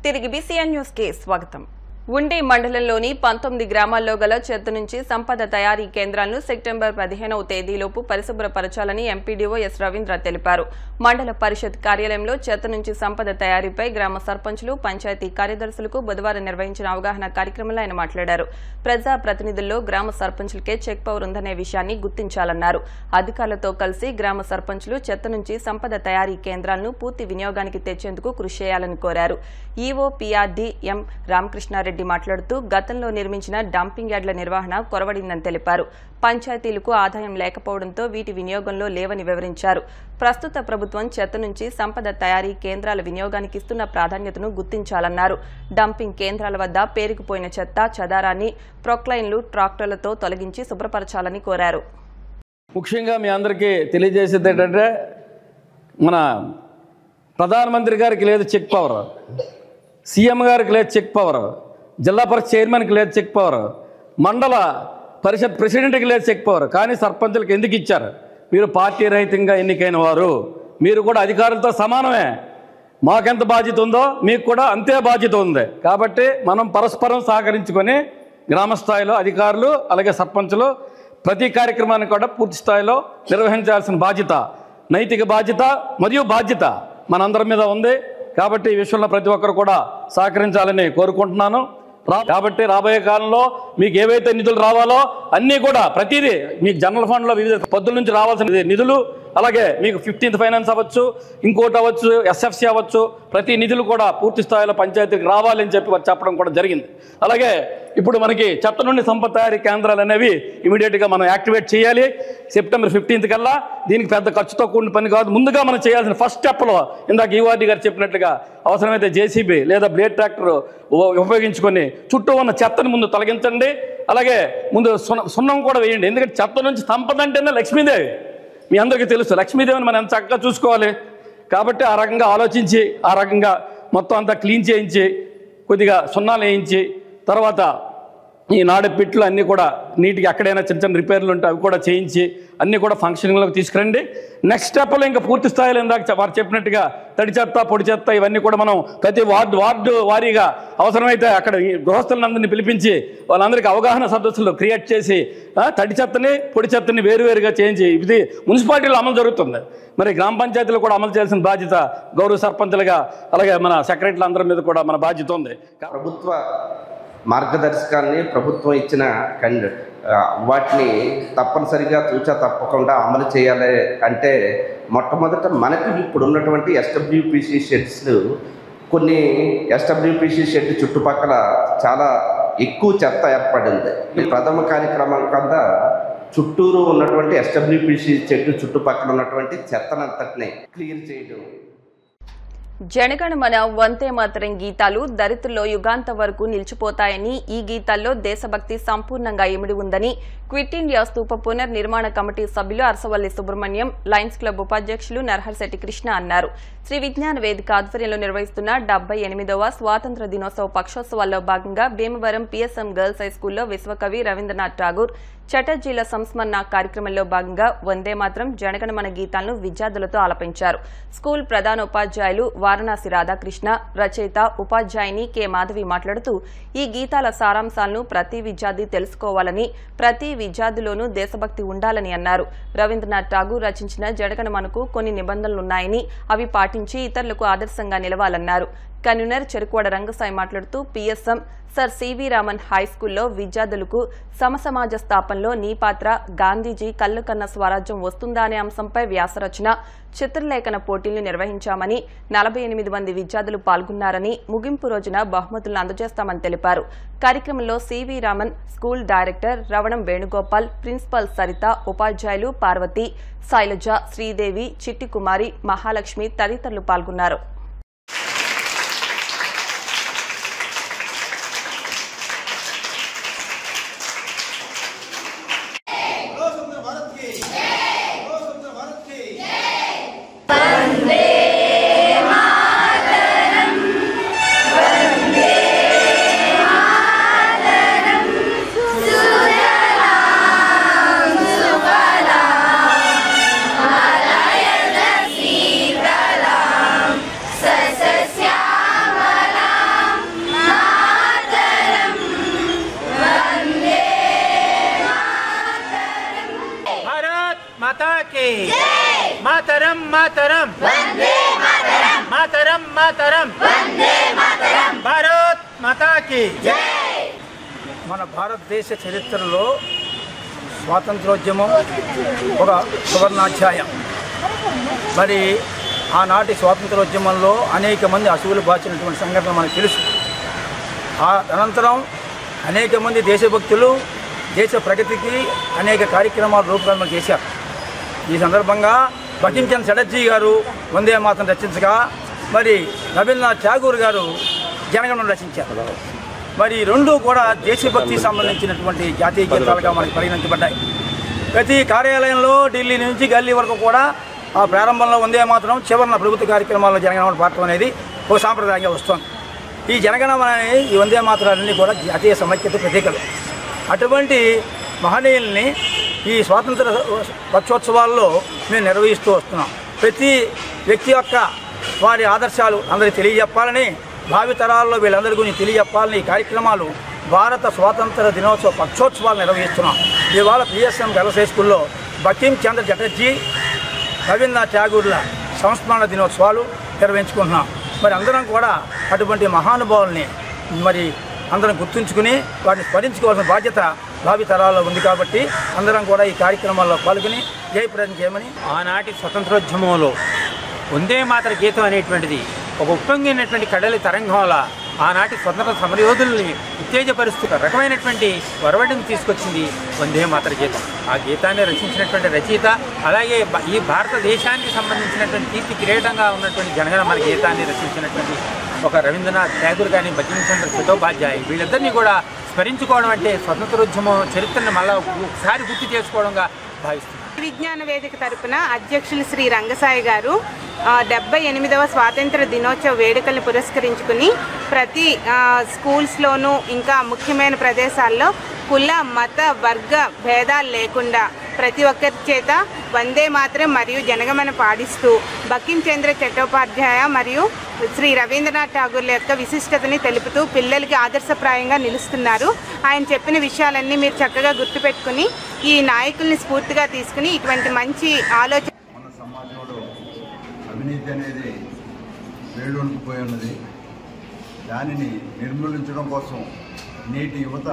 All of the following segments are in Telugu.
తిరిగి బీసీఎన్ న్యూస్ కి స్వాగతం. ఉండి మండలంలోని 19 గ్రామాల్లో గల చెత్త నుంచి సంపద తయారీ కేంద్రాలను సెప్టెంబర్ 15వ తేదీలోపు పరిశుభ్రపరచాలని ఎంపీడీఓ ఎస్ రవీంద్ర తెలిపారు. మండల పరిషత్ కార్యాలయంలో చెత్త నుంచి సంపద తయారీపై గ్రామ సర్పంచులు, పంచాయతీ కార్యదర్శులకు బుధవారం నిర్వహించిన అవగాహన కార్యక్రమంలో ఆయన మాట్లాడారు. ప్రజా ప్రతినిధుల్లో గ్రామ సర్పంచులకే చెక్ పవర్ ఉందనే విషయాన్ని గుర్తించాలన్నారు. అధికారులతో కలిసి గ్రామ సర్పంచులు చెత్త నుంచి సంపద తయారీ కేంద్రాలను పూర్తి వినియోగానికి తెచ్చేందుకు కృషి చేయాలని కోరారు. ఈవో పీఆర్డీ ఎం రామకృష్ణారెడ్డి మాట్లాడుతూ గతంలో నిర్మించిన డంపింగ్ యార్డుల నిర్వహణ కొరవడిందని తెలిపారు. పంచాయతీలకు ఆదాయం లేకపోవడంతో వీటి వినియోగంలో లేవని వివరించారు. ప్రస్తుత ప్రభుత్వం చెత్త నుంచి సంపద తయారీ కేంద్రాల వినియోగానికి ఇస్తున్న ప్రాధాన్యతను గుర్తించాలన్నారు. డంపింగ్ కేంద్రాల వద్ద పేరుకుపోయిన చెత్త చెదారాన్ని ప్రొక్లైన్లు, ట్రాక్టర్లతో తొలగించి శుభ్రపరచాలని కోరారు. ముఖ్యంగా మీ అందరికీ తెలియజేసేది ఏంటంటే, మన ప్రధానమంత్రి గారికి లేదు చెక్ పవర్, సీఎం గారికి లేదు చెక్ పవర్, జిల్లా పరిషత్ చైర్మన్కి లేదు చెక్ పవర్, మండల పరిషత్ ప్రెసిడెంట్కి లేదు చెక్ పవర్. కానీ సర్పంచులకు ఎందుకు ఇచ్చారు? మీరు పార్టీ రహితంగా ఎన్నికైన వారు, మీరు కూడా అధికారులతో సమానమే. మాకెంత బాధ్యత ఉందో మీకు కూడా అంతే బాధ్యత ఉంది. కాబట్టి మనం పరస్పరం సహకరించుకొని గ్రామ స్థాయిలో అధికారులు అలాగే సర్పంచులు ప్రతి కార్యక్రమాన్ని కూడా పూర్తి స్థాయిలో నిర్వహించాల్సిన బాధ్యత, నైతిక బాధ్యత మరియు బాధ్యత మనందరి మీద ఉంది. కాబట్టి ఈ విషయంలో ప్రతి ఒక్కరు కూడా సహకరించాలని కోరుకుంటున్నాను. కాబట్టి రాబోయే కాలంలో మీకు ఏవైతే నిధులు రావాలో అన్నీ కూడా ప్రతిదీ మీకు జనరల్ ఫండ్లో వివిధ పద్ధతుల నుంచి రావాల్సిన నిధులు, అలాగే మీకు 15th ఫైనాన్స్ అవ్వచ్చు, ఇంకోటి అవ్వచ్చు, ఎస్ఎఫ్సి అవ్వచ్చు, ప్రతి నిధులు కూడా పూర్తి స్థాయిలో పంచాయతీకి రావాలని చెప్పడం కూడా జరిగింది. అలాగే ఇప్పుడు మనకి చెత్త నుండి సంపద తయారీ కేంద్రాలు అనేవి ఇమీడియట్గా మనం యాక్టివేట్ చేయాలి. సెప్టెంబర్ 15th కల్లా. దీనికి పెద్ద ఖర్చుతో కూడిన పని కాదు. ముందుగా మనం చేయాల్సిన ఫస్ట్ స్టెప్లో ఇందాక ఈవార్డీ గారు చెప్పినట్లుగా అవసరమైతే జేసీబీ లేదా బ్లేడ్ ట్రాక్టర్ ఉపయోగించుకొని చుట్టూ ఉన్న చెత్తని ముందు తొలగించండి. అలాగే ముందు సున్నం కూడా వేయండి. ఎందుకంటే చెత్త నుంచి సంపద అంటేనే లక్ష్మీదేవి. మీ అందరికీ తెలుసు, లక్ష్మీదేవిని మనం ఎంత చక్కగా చూసుకోవాలి. కాబట్టి ఆ రకంగా ఆలోచించి ఆ రకంగా మొత్తం అంతా క్లీన్ చేయించి కొద్దిగా సున్నాలు వేయించి తర్వాత ఈ నాడు పిట్లు అన్నీ కూడా నీట్గా ఎక్కడైనా చిన్న చిన్న రిపేర్లు ఉంటే అవి కూడా చేయించి అన్నీ కూడా ఫంక్షనింగ్లోకి తీసుకురండి. నెక్స్ట్ స్టెప్లో ఇంకా పూర్తి స్థాయిలో ఇందాక వారు చెప్పినట్టుగా తడి చెత్త, పొడి చెత్త ఇవన్నీ కూడా మనం ప్రతి వార్డు వారీగా అవసరమైతే అక్కడ గృహస్థులందరినీ పిలిపించి వాళ్ళందరికీ అవగాహన సదస్సులు క్రియేట్ చేసి తడి చెత్తని, పొడి చెత్తని వేరువేరుగా చేయించి ఇది మున్సిపాలిటీలో అమలు జరుగుతుంది. మరి గ్రామ పంచాయతీలో కూడా అమలు చేయాల్సిన బాధ్యత గౌరవ సర్పంచులుగా అలాగే మన సెక్రటరీల అందరి మీద కూడా మన బాధ్యత ఉంది. ప్రభుత్వ మార్గదర్శకాల్ని ప్రభుత్వం ఇచ్చిన వాటిని తప్పనిసరిగా తూచా తప్పకుండా అమలు చేయాలి అంటే మొట్టమొదట మనకి ఇప్పుడు ఉన్నటువంటి ఎస్డబ్ల్యూపీసీ షెడ్స్లు, కొన్ని ఎస్డబ్ల్యూపీసీ షెడ్ చుట్టుపక్కల చాలా ఎక్కువ చెత్త ఏర్పడింది. ఈ ప్రథమ కార్యక్రమం కింద చుట్టూరు ఉన్నటువంటి ఎస్డబ్ల్యూపీసీ షెడ్ చుట్టుపక్కల ఉన్నటువంటి చెత్తనంతటిని క్లియర్ చేయడం. జనగణమన వందే మాతరం గీతాలు దరిద్రుల్లో యుగాంత వరకు నిలిచిపోతాయని, ఈ గీతాల్లో దేశభక్తి సంపూర్ణంగా ఇమిడి ఉందని క్విట్ ఇండియా స్తూప పునర్నిర్మాణ కమిటీ సభ్యులు అరసవల్లి సుబ్రహ్మణ్యం, లయన్స్ క్లబ్ ఉపాధ్యక్షులు నరహర్శెట్టి కృష్ణ అన్నారు. శ్రీ విజ్ఞాన వేదిక ఆధ్వర్యంలో నిర్వహిస్తున్న 78వ స్వాతంత్ర దినోత్సవ పక్షోత్సవాల్లో భాగంగా భీమవరం పిఎస్ఎం గర్ల్స్ హైస్కూల్లో విశ్వకవి రవీంద్రనాథ్ ఠాగూర్ చటర్జీల సంస్మరణ కార్యక్రమంలో భాగంగా వందే మాత్రం జనగణమన గీతాలను విద్యార్థులతో ఆలపించారు. స్కూల్ ప్రధానోపాధ్యాయులు వారణాసి రాధాకృష్ణ, రచయిత ఉపాధ్యాయుని కె మాధవి మాట్లాడుతూ ఈ గీతాల సారాంశాలను ప్రతి విద్యార్థి తెలుసుకోవాలని, ప్రతి విద్యార్థిలోనూ దేశభక్తి ఉండాలని అన్నారు. రవీంద్రనాథ్ ఠాగూర్ రచించిన జనగణమనకు కొన్ని నిబంధనలున్నాయని అవి పాటించి ఇతరులకు ఆదర్శంగా నిలవాలన్నారు. కన్వీనర్ చెరుకువాడ రంగసాయి మాట్లాడుతూ పిఎస్ఎం సర్ సివి రామన్ హైస్కూల్లో విద్యార్థులకు సమసమాజ స్థాపనలో నీ పాత్ర, గాంధీజీ కళ్ళు కన్న స్వరాజ్యం వస్తుందా అనే అంశంపై వ్యాసరచన, చిత్రలేఖన పోటీలు నిర్వహించామని, 48 మంది విద్యార్థులు పాల్గొన్నారని, ముగింపు రోజున బహుమతులను అందజేస్తామని తెలిపారు. కార్యక్రమంలో CV Raman school director రవణం Venugopal, principal Saritha, ఉపాధ్యాయులు పార్వతి, శైలజ, శ్రీదేవి, చిట్టి కుమారి, మహాలక్ష్మి తదితరులు పాల్గొన్నారు. మాతరం మాతరం మాతరం మాతరం భారత్ మాతాకి మన భారతదేశ చరిత్రలో స్వాతంత్రోద్యమం ఒక సువర్ణాధ్యాయం. మరి ఆనాటి స్వాతంత్రోద్యమంలో అనేక మంది అసువులు బాచినటువంటి సంఘటన మనకు తెలుసు. అనంతరం అనేక మంది దేశభక్తులు దేశ ప్రగతికి అనేక కార్యక్రమాలు రూపకల్పన చేశారు. ఈ సందర్భంగా బకించంద్ చటర్జీ గారు వందే మాతరం రచించగా, మరి రవీంద్రనాథ్ ఠాగూర్ గారు జనగణమన రచించారు. మరి రెండు కూడా దేశభక్తికి సంబంధించినటువంటి జాతీయ గీతాలుగా మనకు పరిగణించబడ్డాయి. ప్రతి కార్యాలయంలో ఢిల్లీ నుంచి గల్లీ వరకు కూడా ఆ ప్రారంభంలో వందే మాతరం, చివరిన ప్రభుత్వ కార్యక్రమాల్లో జనగణమన పాడటం అనేది ఒక సాంప్రదాయంగా వస్తుంది. ఈ జనగణమన ఈ వందే మాతరాలన్నీ కూడా జాతీయ సమైక్యత ప్రతీకలు. అటువంటి మహనీయుల్ని ఈ స్వాతంత్ర పక్షోత్సవాల్లో మేము నిర్వహిస్తూ వస్తున్నాం. ప్రతి వ్యక్తి యొక్క వారి ఆదర్శాలు అందరికీ తెలియజెప్పాలని, భావితరాల్లో వీళ్ళందరి గురించి తెలియజెప్పాలని ఈ కార్యక్రమాలు భారత స్వాతంత్ర దినోత్సవ పక్షోత్సవాలు నిర్వహిస్తున్నాం. ఇవాళ పిఎస్ఎం గర్ల్స్ హై స్కూల్లో బకిం చంద్ర చటర్జీ, రవీంద్రనాథ్ ఠాగూర్ల సంస్మరణ దినోత్సవాలు నిర్వహించుకుంటున్నాం. మరి అందరం కూడా అటువంటి మహానుభావుల్ని మరి అందరం గుర్తుంచుకుని వాటిని స్మరించుకోవాల్సిన బాధ్యత భావితరాల్లో ఉంది. కాబట్టి అందరం కూడా ఈ కార్యక్రమాల్లో పాల్గొని జయప్రదం చేయమని. ఆనాటి స్వతంత్రోద్యమంలో వందే మాతర గీతం అనేటువంటిది ఒక ఉప్పొంగినటువంటి కడలి తరంగంలా ఆనాటి స్వతంత్ర సమరయోధుల్ని ఉత్తేజపరుస్తూ రకమైనటువంటి వరవడిని తీసుకొచ్చింది వందే మాతర గీతం. ఆ గీతాన్ని రచించినటువంటి రచయిత, అలాగే ఈ భారతదేశానికి సంబంధించినటువంటి కీర్తి కిరీటంగా ఉన్నటువంటి జనగణమన గీతాన్ని రచించినటువంటి ఒక రవీంద్రనాథ్ ఠాగూర్ కానీ బకించంద్ర చటోపాధ్యాయ, వీళ్ళిద్దరినీ కూడా స్మరించుకోవడం అంటే స్వతంత్రోద్యమం చరిత్రను మళ్ళీ ఒకసారి గుర్తు చేసుకోవడంగా భావిస్తుంది. విజ్ఞాన వేదిక తరపున అధ్యక్షులు శ్రీ రంగసాయి గారు 78వ స్వాతంత్ర దినోత్సవ వేడుకలను పురస్కరించుకుని ప్రతి స్కూల్స్లోనూ ఇంకా ముఖ్యమైన ప్రదేశాల్లో కుల మత వర్గ భేదాలు లేకుండా ప్రతి ఒక్కరి చేత వందే మాతరం మరియు జనగణమన పాడిస్తూ బకించంద్ర చట్టోపాధ్యాయ మరియు శ్రీ రవీంద్రనాథ్ ఠాగూర్ల యొక్క విశిష్టతని తెలుపుతూ పిల్లలకి ఆదర్శప్రాయంగా నిలుస్తున్నారు. ఆయన చెప్పిన విషయాలన్నీ మీరు చక్కగా గుర్తుపెట్టుకుని ఈ నాయకుల్ని స్ఫూర్తిగా తీసుకుని ఇటువంటి మంచి ఆలోచన. మన సమాజంలో అవినీతి అనేది వేళ్ళొనికిపోయి ఉన్నది. దానిని నిర్మూలించడం కోసం నేటి యువత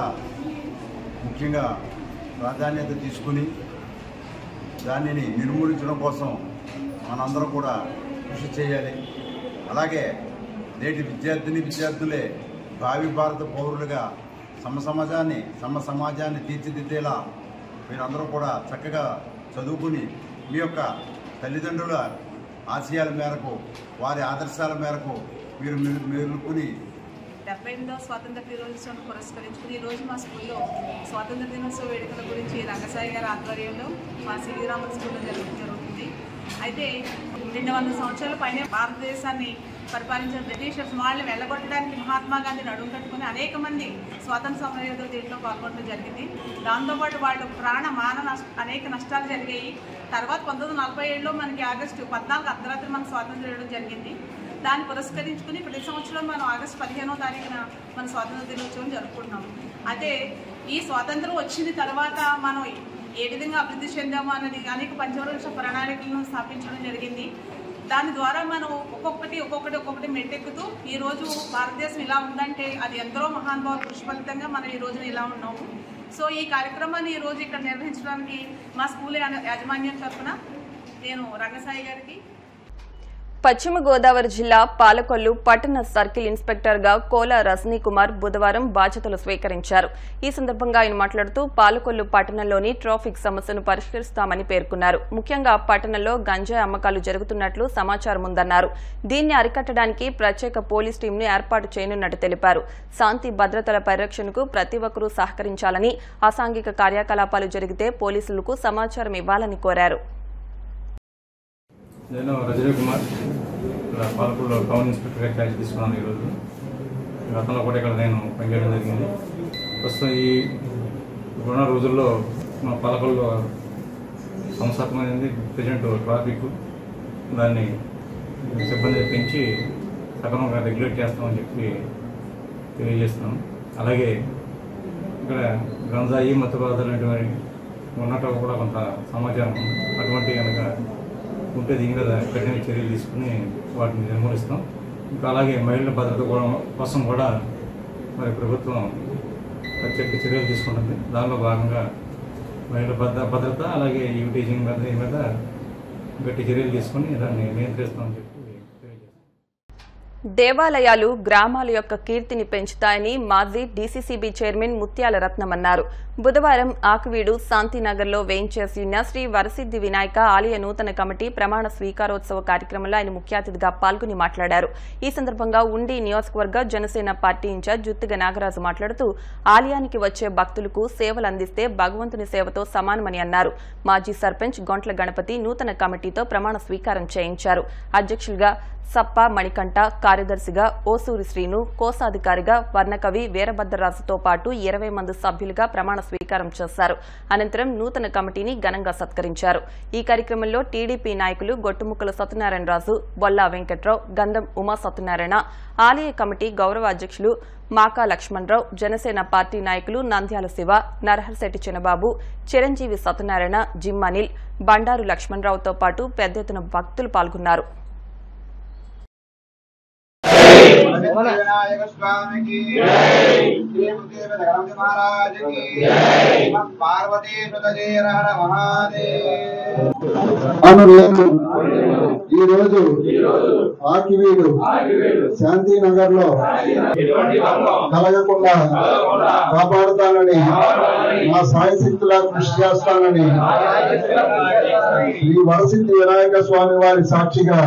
ముఖ్యంగా ప్రాధాన్యత తీసుకుని దానిని నిర్మూలించడం కోసం మనందరం కూడా కృషి చేయాలి. అలాగే నేటి విద్యార్థులే భావి భారత పౌరులుగా సమాజాన్ని తీర్చిదిద్దేలా మీరందరూ కూడా చక్కగా చదువుకుని మీ యొక్క తల్లిదండ్రుల ఆశయాల మేరకు, వారి ఆదర్శాల మేరకు మీరు మేలుకుని 78వ స్వాతంత్ర దినోత్సవాన్ని పురస్కరించుకుని ఈరోజు మా స్కూల్లో స్వాతంత్ర దినోత్సవ వేడుకల గురించి రంగసాయి గారి ఆధ్వర్యంలో మా శ్రీరాముల స్కూల్లో జరుగుతుంది. అయితే 200 సంవత్సరాల పైన భారతదేశాన్ని పరిపాలించిన బ్రిటిషర్స్ వాళ్ళని వెళ్ళగొట్టడానికి మహాత్మా గాంధీ నడుము కట్టుకుని అనేక మంది స్వాతంత్ర సమరయోధులు దీంట్లో పాల్గొనడం జరిగింది. దాంతోపాటు వాళ్ళు అనేక నష్టాలు జరిగాయి. తర్వాత 1947లో మనకి ఆగస్టు 14 అర్ధరాత్రి మనకు స్వాతంత్రం ఇవ్వడం జరిగింది. దాన్ని పురస్కరించుకుని ప్రతి సంవత్సరం మనం ఆగస్టు 15వ తారీఖున మన స్వాతంత్ర దినోత్సవం జరుపుకుంటున్నాం. అదే ఈ స్వాతంత్రం వచ్చిన తర్వాత మనం ఏ విధంగా అభివృద్ధి చెందాము అన్నది అనేక పంచవర్ష ప్రణాళికలను స్థాపించడం జరిగింది. దాని ద్వారా మనం ఒక్కొక్కటి మెట్టెక్కుతూ ఈరోజు భారతదేశం ఇలా ఉందంటే అది ఎందరో మహానుభావుల కృషి ఫలితంగా మనం ఈ రోజున ఇలా ఉన్నాము. సో ఈ కార్యక్రమాన్ని ఈరోజు ఇక్కడ నిర్వహించడానికి మా స్కూల్ యాజమాన్యం తరఫున నేను రంగసాయి గారికి. పశ్చిమ గోదావరి జిల్లా పాలకొల్లు పట్టణ సర్కిల్ ఇన్స్పెక్టర్ గా కోల రజనీ కుమార్ బుధవారం బాధ్యతలు స్వీకరించారు. ఈ సందర్భంగా ఆయన మాట్లాడుతూ పాలకొల్లు పట్టణంలోని ట్రాఫిక్ సమస్యను పరిష్కరిస్తామని పేర్కొన్నారు. ముఖ్యంగా పట్టణంలో గంజాయి అమ్మకాలు జరుగుతున్నట్లు సమాచారం ఉందన్నారు. దీన్ని అరికట్టడానికి ప్రత్యేక పోలీస్ టీంను ఏర్పాటు చేయనున్నట్టు తెలిపారు. శాంతి భద్రతల పరిరక్షణకు ప్రతి ఒక్కరూ సహకరించాలని, అసాంఘిక కార్యకలాపాలు జరిగితే పోలీసులకు సమాచారం ఇవ్వాలని కోరారు. నేను రజనీ కుమార్ పాలకొల్లు టౌన్ ఇన్స్పెక్టర్గా ఛార్జ్ తీసుకున్నాను. ఈరోజు గతంలో కూడా ఇక్కడ నేను పనిచేయడం జరిగింది. ప్రస్తుతం ఈ ఇప్పుడున్న రోజుల్లో మా పాలకొల్లు సంస్థాత్మకమైనది ప్రజెంట్ ట్రాఫిక్, దాన్ని సిబ్బంది పెంచి సక్రమంగా రెగ్యులేట్ చేస్తామని చెప్పి తెలియజేస్తున్నాం. అలాగే ఇక్కడ గంజాయి మత్తు బాధలు ఉన్నట్టు కూడా కొంత సమాచారం ఉంది. అటువంటి కనుక ఉంటే దీని మీద కఠిన చర్యలు తీసుకుని వాటిని నిర్మూలిస్తాం. ఇంకా అలాగే మహిళల భద్రత కోసం కూడా మరి ప్రభుత్వం ప్రత్యేక చర్యలు తీసుకుంటుంది. దానిలో భాగంగా మహిళల భద్రత అలాగే టీచింగ్ మీద గట్టి చర్యలు తీసుకుని దాన్ని నియంత్రిస్తామని చెప్పి దేవాలయాలు గ్రామాల యొక్క కీర్తిని పెంచుతాయని మాజీ డీసీసీబీ చైర్మన్ ముత్యాల రత్నం అన్నారు. బుధవారం ఆకువీడు శాంతినగర్లో వేయించేసి ఉన్న శ్రీ వరసిద్ధి వినాయక ఆలయ నూతన కమిటీ ప్రమాణ స్వీకారోత్సవ కార్యక్రమంలో ఆయన ముఖ్య అతిథిగా పాల్గొని మాట్లాడారు. ఈ సందర్భంగా ఉండి నియోజకవర్గ జనసేన పార్టీ ఇన్ఛార్జ్ జుత్తిగ నాగరాజు మాట్లాడుతూ ఆలయానికి వచ్చే భక్తులకు సేవలు అందిస్తే భగవంతుని సేవతో సమానమని అన్నారు. మాజీ సర్పంచ్ గొంట్ల గణపతి నూతన కమిటీతో ప్రమాణ స్వీకారం చేయించారు. అధ్యక్షులుగా సప్ప మణికంఠ, కార్యదర్శిగా ఓసూరి శ్రీను, కోశాధికారిగా వర్ణకవి వీరభద్రరాజుతో పాటు 20 మంది సభ్యులుగా ప్రమాణ స్వీకారం చేశారు. అనంతరం నూతన కమిటీని ఘనంగా సత్కరించారు. ఈ కార్యక్రమంలో టీడీపీ నాయకులు గొట్టుముక్కల సత్యనారాయణరాజు, బొల్లా వెంకట్రావు, గంధం ఉమా సత్యనారాయణ, ఆలయ కమిటీ గౌరవ అధ్యక్షులు మాకా లక్ష్మణరావు, జనసేన పార్టీ నాయకులు నంద్యాల శివ, నరహర్శెట్టి చిన్నబాబు, చిరంజీవి సత్యనారాయణ, జిమ్ అనిల్, బండారు లక్ష్మణరావుతో పాటు పెద్ద ఎత్తున భక్తులు పాల్గొన్నారు. विनायक स्वामी की जय, महाराज की जय, पार्वती सुतजे हर महादेव। ఈ రోజు ఆకివీడు శాంతినగర్ లో కలగకుండా కాపాడుతానని నా సాయశక్తులా కృషి చేస్తానని శ్రీ వరసిద్ధి వినాయక స్వామి వారి సాక్షిగా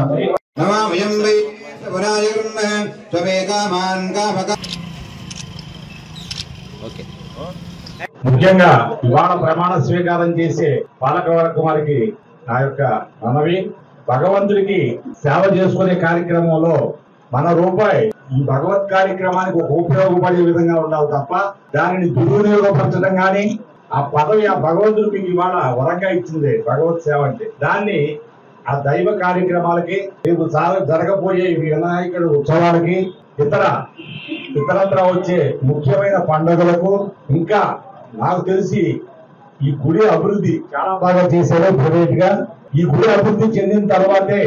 ముఖ్యంగా ఇవాళ ప్రమాణ స్వీకారం చేసే పాలకవర్గం వారికి నా యొక్క మనవి, భగవంతుడికి సేవ చేసుకునే కార్యక్రమంలో మన రూపాయి ఈ భగవత్ కార్యక్రమానికి ఒక ఉపయోగపడే విధంగా ఉండాలి తప్ప దానిని దుర్వినియోగపరచడం కానీ, ఆ పదవి ఆ భగవంతుడు మీకు ఇవాళ వరంగా ఇచ్చింది భగవత్ సేవ అంటే, దాన్ని ఆ దైవ కార్యక్రమాలకి రేపు జరగబోయే వినాయకుడు ఉత్సవాలకి ఇతరత్ర వచ్చే ముఖ్యమైన పండుగలకు, ఇంకా నాకు తెలిసి ఈ గుడి అభివృద్ధి చాలా బాగా చేశారు ప్రైవేట్ గా. ఈ గుడి అభివృద్ధి చెందిన తర్వాతే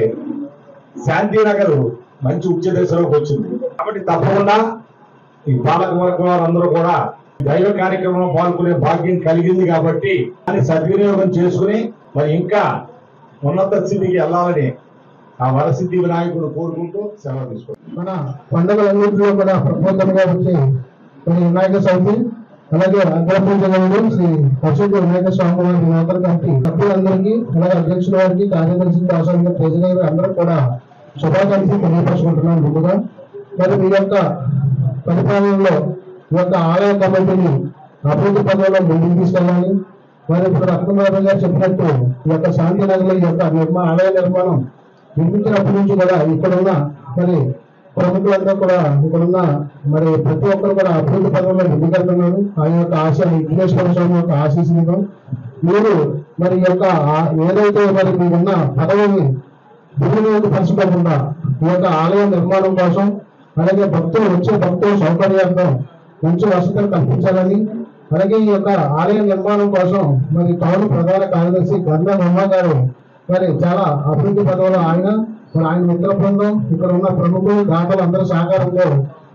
శాంతినగర్ మంచి ఉచ్చ దశలోకి వచ్చింది. కాబట్టి తప్పకుండా ఈ పాలకవర్గం వారందరూ కూడా దైవ కార్యక్రమంలో పాల్గొనే భాగ్యం కలిగింది. కాబట్టి దాన్ని సద్వినియోగం చేసుకుని మరి ఇంకా ఉన్నత స్థితికి వెళ్ళాలని ఆ వరసిద్ధి వినాయకుడు కోరుకుంటూ సెలవు తీసుకోండి. మన పండుగలన్నింటిలో కూడా ప్రబోధనగా వచ్చి మరి వినాయక చవితి, అలాగే అగ్రపూజలు శ్రీ వరసిద్ధి వినాయక స్వామి వారి నూతన కమిటీ సభ్యులందరికీ, అలాగే అధ్యక్షుల వారికి, కార్యదర్శి, అవసరంగా ట్రెజరర్ అందరూ కూడా శుభాకాంక్షలు తెలియపరుచుకుంటున్నాను. ముందుగా మరి మీ యొక్క పరిపాలనలో ఈ యొక్క ఆలయ కమిటీని అభివృద్ధి పదంలో ముందుకు తీసుకెళ్ళాలి. మరి ఇప్పుడు రత్నబాబు గారు చెప్పినట్టు ఈ యొక్క శాంతినగర్లో ఈ యొక్క ఆలయ నిర్మాణం నిర్మించినప్పటి నుంచి కూడా ఇక్కడున్న మరి ప్రముఖులందరూ కూడా ఇక్కడున్న మరి ప్రతి ఒక్కరు కూడా అభివృద్ధి పదంలో ముందుకెళ్తున్నారు. ఆ యొక్క ఆశ విఘ్నేశ్వర స్వామి యొక్క ఆశీస్సులతో మీరు మరి ఈ యొక్క ఏదైతే మరి మీరున్న పదవిని దుర్వినియోగపరచుకోకుండా ఈ యొక్క ఆలయ నిర్మాణం కోసం, అలాగే భక్తుల సౌకర్యార్థం మంచి వసతులు కల్పించాలని, అలాగే ఈ యొక్క ఆలయ నిర్మాణం కోసం మరి టౌన్ ప్రధాన కార్యదర్శి గంధం ఉమ్మ గారు మరి చాలా అభివృద్ధి పదవులు ఆయన మిత్ర బృందం, ఇక్కడ ఉన్న ప్రముఖులు, దాతలు అందరి సహకారంతో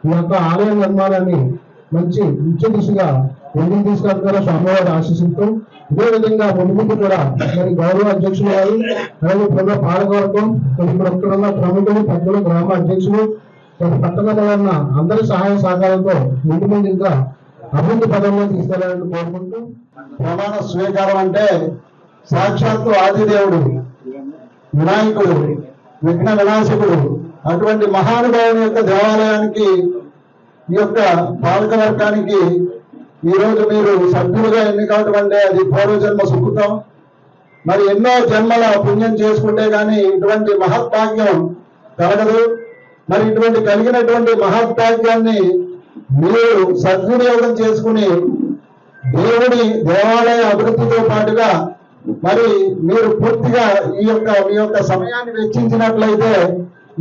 ఈ యొక్క ఆలయ నిర్మాణాన్ని మంచి ఉచ్చ దిశగా ముందుకు తీసుకెళ్తారో స్వామివారి ఆశీస్సులతో. ఇదే విధంగా ముందుకు కూడా మరి గౌరవ అధ్యక్షులు గారు, అలాగే ఇప్పుడున్న పాలకవర్గం, ఇక్కడ ఉన్న ప్రముఖులు, పెద్దలు, గ్రామ అధ్యక్షులు, పట్టణంలో ఉన్న అందరి సహాయ సహకారంతో ముందు ఇంకా అభివృద్ధి పదంలో తీసుకెళ్లాలని కోరుకుంటూ, ప్రమాణ స్వీకారం అంటే సాక్షాత్తు ఆదిదేవుడు వినాయకుడు, విఘ్న వినాశకుడు, అటువంటి మహానుభావుని యొక్క దేవాలయానికి, ఈ యొక్క పాలకవర్గానికి ఈరోజు మీరు సభ్యులుగా ఎన్నికవటం అంటే అది పూర్వజన్మ సుకృతం. మరి ఎన్నో జన్మల పుణ్యం చేసుకుంటే గానీ ఇటువంటి మహద్భాగ్యం కలగదు. మరి ఇటువంటి కలిగినటువంటి మహద్భాగ్యాన్ని మీరు సద్వినియోగం చేసుకుని దేవుడి దేవాలయ అభివృద్ధితో పాటుగా మరి మీరు పూర్తిగా మీ యొక్క సమయాన్ని వెచ్చించినట్లయితే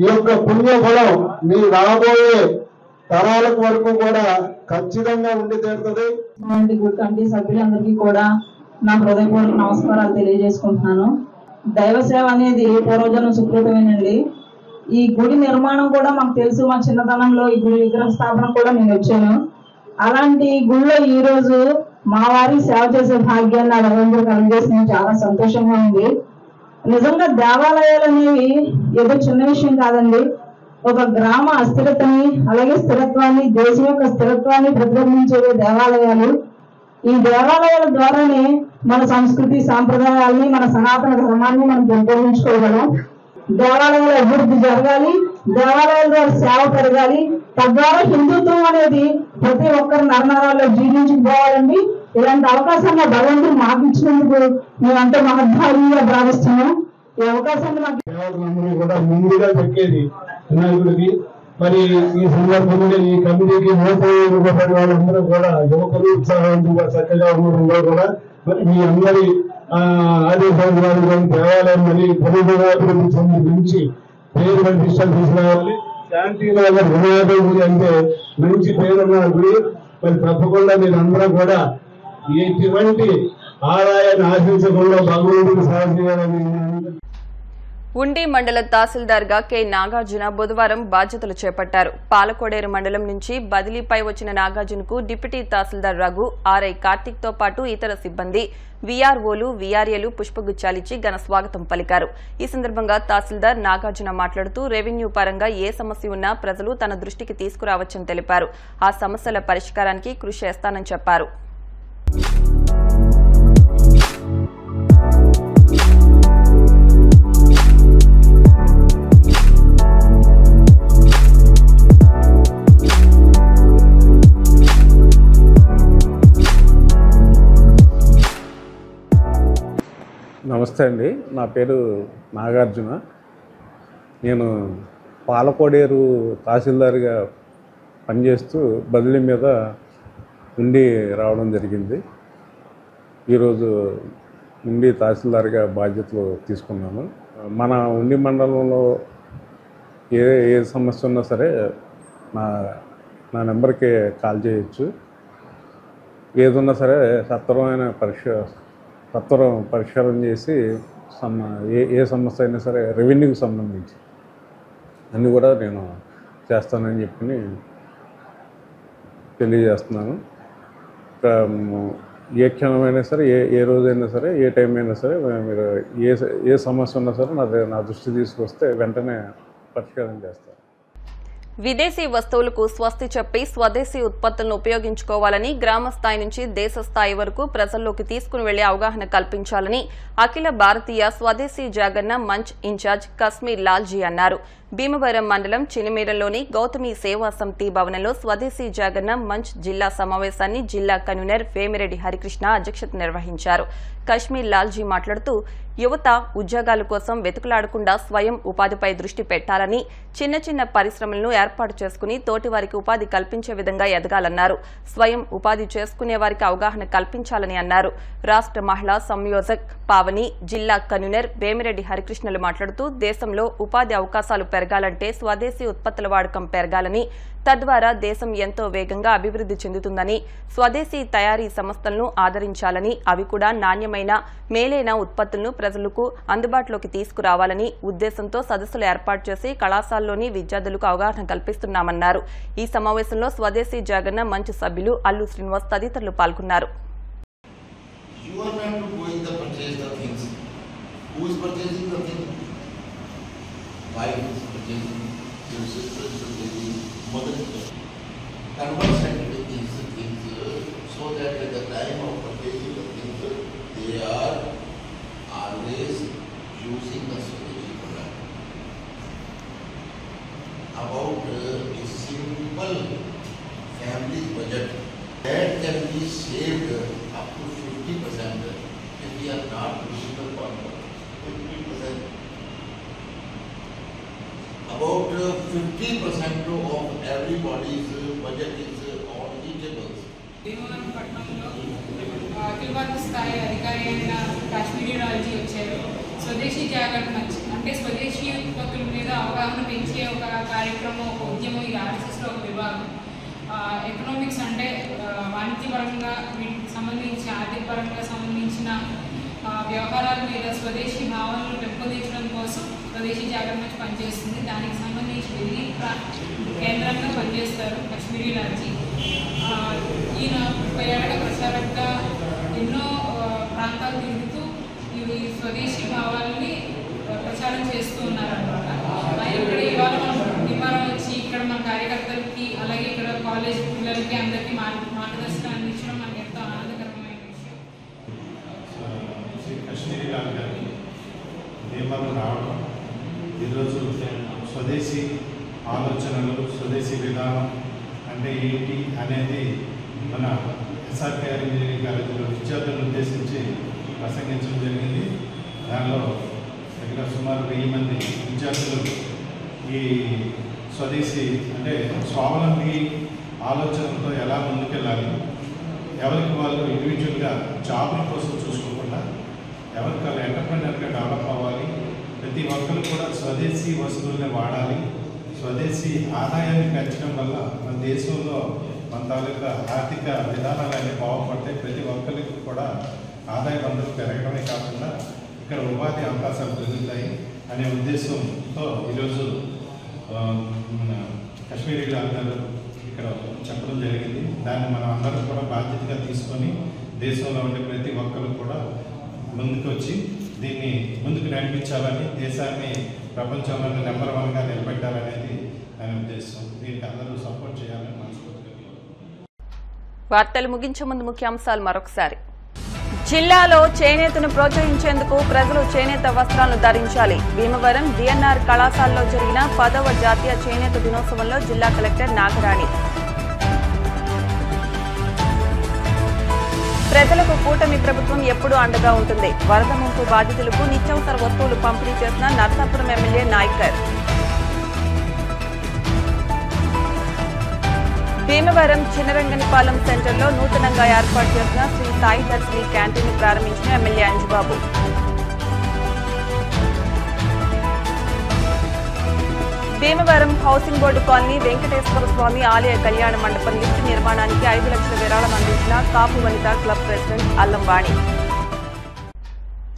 ఈ యొక్క పుణ్యఫలం మీ రాబోయే తరాల వరకు కూడా ఖచ్చితంగా ఉండి తీరుతుంది. కమిటీ సభ్యులందరికీ కూడా నా హృదయపూర్వక నమస్కారాలు తెలియజేసుకుంటున్నాను. దైవ సేవ అనేది పూర్వజన్మ సుకృతమేనండి. ఈ గుడి నిర్మాణం కూడా మాకు తెలుసు. మా చిన్నతనంలో ఈ గుడి విగ్రహ స్థాపన కూడా నేను వచ్చాను. అలాంటి గుడిలో ఈ రోజు మా వారి సేవ చేసే భాగ్యాన్ని ఆ భగవంతుడు కలిగేసి చాలా సంతోషంగా ఉంది. నిజంగా దేవాలయాలు అనేవి ఏదో చిన్న విషయం కాదండి. ఒక గ్రామ అస్థిరతని అలాగే స్థిరత్వాన్ని, దేశం యొక్క స్థిరత్వాన్ని ప్రతిబింబించేవే దేవాలయాలు. ఈ దేవాలయాల ద్వారానే మన సంస్కృతి సాంప్రదాయాల్ని, మన సనాతన ధర్మాన్ని మనం పెంపొందించుకోగలం. దేవాలయాల అభివృద్ధి జరగాలి, దేవాలయాల ద్వారా సేవ పెరగాలి. తద్వారా హిందుత్వం అనేది ప్రతి ఒక్కరి నరనరాల్లో జీర్ణించుకుపోవాలండి. ఇలాంటి అవకాశాన్ని భగవంతుడు మాకు ఇచ్చినందుకు మేమంతా మహద్భాగ్యంగా భావిస్తున్నాం. ఈ అవకాశాన్ని మాకు కూడా ముందుగా దక్కేది వినాయకుడికి. మరి ఈ సందర్భంలో ఈ కమిటీకి మోసపడిన వాళ్ళందరూ కూడా యువకులు ఉత్సాహవంతంగా చక్కగా ఉండడంలో కూడా మరి మీ అందరి ఆదేశాలు దేవాలయం అని పరిణామాభివృద్ధి చెందించి పేరు ప్రతిష్టలు తీసుకురావాలి. శాంతినగర్ వినాయకుడి గుడి అంటే మంచి పేరున్న గుడి. మరి తప్పకుండా మీరందరూ కూడా ఎటువంటి ఆదాయాన్ని ఆశించకుండా భగవంతుడికి సేవ చేయాలని. ఉండి మండల తహసీల్దార్గా కె నాగార్జున బుధవారం బాధ్యతలు చేపట్టారు. పాలకోడేరు మండలం నుంచి బదిలీపై వచ్చిన నాగార్జునకు డిప్యూటీ తహసీల్దార్ రఘు, ఆర్ఐ కార్తిక్ తో పాటు ఇతర సిబ్బంది, వీఆర్ఓలు, వీఆర్ఏలు పుష్పగుచ్చాలిచ్చి ఘన స్వాగతం పలికారు. ఈ సందర్భంగా తహసీల్దార్ నాగార్జున మాట్లాడుతూ రెవెన్యూ పరంగా ఏ సమస్య ఉన్నా ప్రజలు తన దృష్టికి తీసుకురావచ్చని తెలిపారు. ఆ సమస్యల పరిష్కారానికి కృషి చేస్తానని చెప్పారు. నమస్తే అండి, నా పేరు నాగార్జున. నేను పాలకోడేరు తహసీల్దార్గా పనిచేస్తూ బదిలీ మీద ఉండి రావడం జరిగింది. ఈరోజు ఉండి తహసీల్దార్గా బాధ్యతలు తీసుకున్నాను. మన ఉండి మండలంలో ఏ సమస్య ఉన్నా సరే నా నెంబర్కి కాల్ చేయొచ్చు. ఏదున్నా సరే సత్వరం పరిష్కారం చేసి ఏ సమస్య అయినా సరే రెవెన్యూకి సంబంధించి అన్నీ కూడా నేను చేస్తానని చెప్పి తెలియజేస్తున్నాను. ఏ క్షణమైనా సరే, ఏ రోజైనా సరే, ఏ టైం అయినా సరే మీరు ఏ సమస్య ఉన్నా సరే నా దృష్టి తీసుకొస్తే వెంటనే పరిష్కారం చేస్తాను. విదేశీ వస్తువులకు స్వస్తి చెప్పి స్వదేశీ ఉత్పత్తులను ఉపయోగించుకోవాలని, గ్రామ స్థాయి నుంచి దేశ స్థాయి వరకు ప్రజల్లోకి తీసుకుని వెళ్లే అవగాహన కల్పించాలని అఖిల భారతీయ స్వదేశీ జాగరణ మంచ్ ఇన్ఛార్జ్ కశ్మీర్ లాల్జీ అన్నారు. భీమవరం మండలం చినిమీరంలోని గౌతమి సేవా సమితి భవనంలో స్వదేశీ జాగరణ మంచ్ జిల్లా సమావేశాన్ని జిల్లా కన్వీనర్ వేమిరెడ్డి హరికృష్ణ అధ్యక్షత నిర్వహించారు. కశ్మీర్ లాల్జీ మాట్లాడుతూ యువత ఉద్యోగాల కోసం వెతుకులాడకుండా స్వయం ఉపాధిపై దృష్టి పెట్టాలని, చిన్న చిన్న పరిశ్రమలను ఏర్పాటు చేసుకుని తోటివారికి ఉపాధి కల్పించే విధంగా ఎదగాలన్నారు. స్వయం ఉపాధి చేసుకునే వారికి అవగాహన కల్పించాలని అన్నారు. రాష్ట్ర మహిళా సంయోజక్ పావని, జిల్లా కన్వీనర్ వేమిరెడ్డి హరికృష్ణలు మాట్లాడుతూ దేశంలో ఉపాధి అవకాశాలు పెరగాలంటే స్వదేశీ ఉత్పత్తుల వాడకం పెరగాలని, తద్వారా దేశం ఎంతో వేగంగా అభివృద్ధి చెందుతుందని, స్వదేశీ తయారీ సంస్థలను ఆదరించాలని, అవి కూడా నాణ్యమైన మేలైన ఉత్పత్తులను ప్రజలకు అందుబాటులోకి తీసుకురావాలని ఉద్దేశంతో సదస్సులు ఏర్పాటు చేసి కళాశాలలోని విద్యార్థులకు అవగాహన కల్పిస్తున్నామన్నారు. ఈ సమావేశంలో స్వదేశీ జాగరణ మంచు సభ్యులు అల్లు శ్రీనివాస్ తదితరులు పాల్గొన్నారు. Convert scientific things so that at the time of purchasing the things they are always using the Swadeshi product. About a simple family budget that can be saved up to 50% if we are not using the formula. 50%. About 50% of everybody's budget is on eatables. Bhimavaram పట్టణంలో అఖిల భారత స్థాయి అధికారి అయిన కాశ్మీరీ లాల్జీ వచ్చారు. స్వదేశీ జాగరణ అంటే స్వదేశీ ఉత్పత్తుల మీద అవగాహన పెంచే ఒక కార్యక్రమం, ఒక ఉద్యమం. ఈ ఆర్ఎస్ఎస్లో ఒక విభాగం. ఎకనామిక్స్ అంటే వాణిజ్యపరంగా వీటికి సంబంధించి, ఆర్థిక పరంగా సంబంధించిన వ్యవహారాల మీద స్వదేశీ భావనలు పెంపొందించడం కోసం స్వదేశీ జాగరణ మంచ్ పనిచేస్తుంది. దానికి సంబంధించి ఢిల్లీ కేంద్రంగా పనిచేస్తారు కశ్మీరీ లాల్జీ. ఈయన 30 ఏళ్ళగా ప్రచారంగా ఎన్నో ప్రాంతాలు తిరుగుతూ ఇవి స్వదేశీ భావాలని ప్రచారం చేస్తూ ఉన్నారన్నమాట. ఆయన ఇక్కడ ఇవాళ మనం వచ్చి ఇక్కడ మన కార్యకర్తలకి అలాగే ఇక్కడ కాలేజ్ పిల్లలకి అందరికీ మార్గదర్శనం అందించడం మనకి ఎంతో ఆనందకరమైన విషయం. కశ్మీరీ లాల్ గారికి దీపాలు రావడం, ఈరోజు స్వదేశీ ఆలోచనలు స్వదేశీ విధానం అంటే ఏంటి అనేది మన ఎస్ఆర్కేఆర్ ఇంజనీరింగ్ కాలేజీలో విద్యార్థులను ఉద్దేశించి ప్రసంగించడం జరిగింది. దానిలో దగ్గర సుమారు 1000 మంది విద్యార్థులు ఈ స్వదేశీ అంటే స్వావలంబి ఆలోచనలతో ఎలా ముందుకెళ్ళాలి, ఎవరికి వాళ్ళు ఇండివిజువల్గా జాబ్ల కోసం చూసుకోకుండా ఎవరికి వాళ్ళు ఎంటర్ప్రెన్యూర్గా డెవలప్ అవ్వాలి, ప్రతి ఒక్కరు కూడా స్వదేశీ వస్తువుల్ని వాడాలి, స్వదేశీ ఆదాయాన్ని పెంచడం వల్ల మన దేశంలో మన తాలూకా ఆర్థిక విధానాలన్నీ బాగుపడతాయి, ప్రతి ఒక్కరికి కూడా ఆదాయ వనరులు పెరగడమే కాకుండా ఇక్కడ ఉపాధి అవకాశాలు పెరుగుతాయి అనే ఉద్దేశంతో ఈరోజు మన కశ్మీరీ లాల్ గారు ఇక్కడ చెప్పడం జరిగింది. దాన్ని మనం అందరం కూడా బాధ్యతగా తీసుకొని దేశంలో ఉండే ప్రతి ఒక్కరు కూడా ముందుకు వచ్చి దీన్ని ముందుకు నడిపించాలని, దేశాన్ని ప్రపంచంలోనే నెంబర్ 1గా నిలబెట్టాలనేది ఆయన ఉద్దేశం. దీనికి అందరూ సపోర్ట్ చేయాలని మనస్ఫూర్తిగా. వార్తలు ముగించే ముందు ముఖ్యాంశాలు మరొకసారి. జిల్లాలో చేనేతను ప్రోత్సహించేందుకు ప్రజలు చేనేత వస్త్రాలను ధరించాలి. భీమవరం డిఎన్ఆర్ కళాశాలలో జరిగిన 10వ జాతీయ చేనేత దినోత్సవంలో జిల్లా కలెక్టర్ నాగరాణి. ప్రజలకు కూటమి ప్రభుత్వం ఎప్పుడూ అండగా ఉంటుంది. వరద ముంపు బాధితులకు నిత్యావసర వస్తువులు పంపిణీ చేసిన నర్సాపురం ఎమ్మెల్యే నాయకర్. భీమవరం చిన్నరంగనిపాలెం సెంటర్లో నూతనంగా ఏర్పాటు చేసిన శ్రీ సాయి దర్శిని క్యాంటీన్ ప్రారంభించిన MLA Anjubabu. Bhimavaram housing board colony Venkateswara Swamy ఆలయ కళ్యాణ మండపం లిఫ్ట్ నిర్మాణానికి 5 లక్షల విరాళం అందించిన కాపు వనితా క్లబ్ ప్రెసిడెంట్ అల్లంవాణి.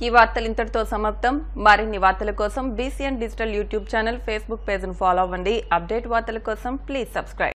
ఈ వార్తలు ఇంతటితో సమాప్తం. మరిన్ని వార్తల కోసం BCN digital YouTube channel, Facebook పేజ్ను ఫాలో అవ్వండి. అప్డేట్ వార్తల కోసం ప్లీజ్ సబ్స్క్రైబ్.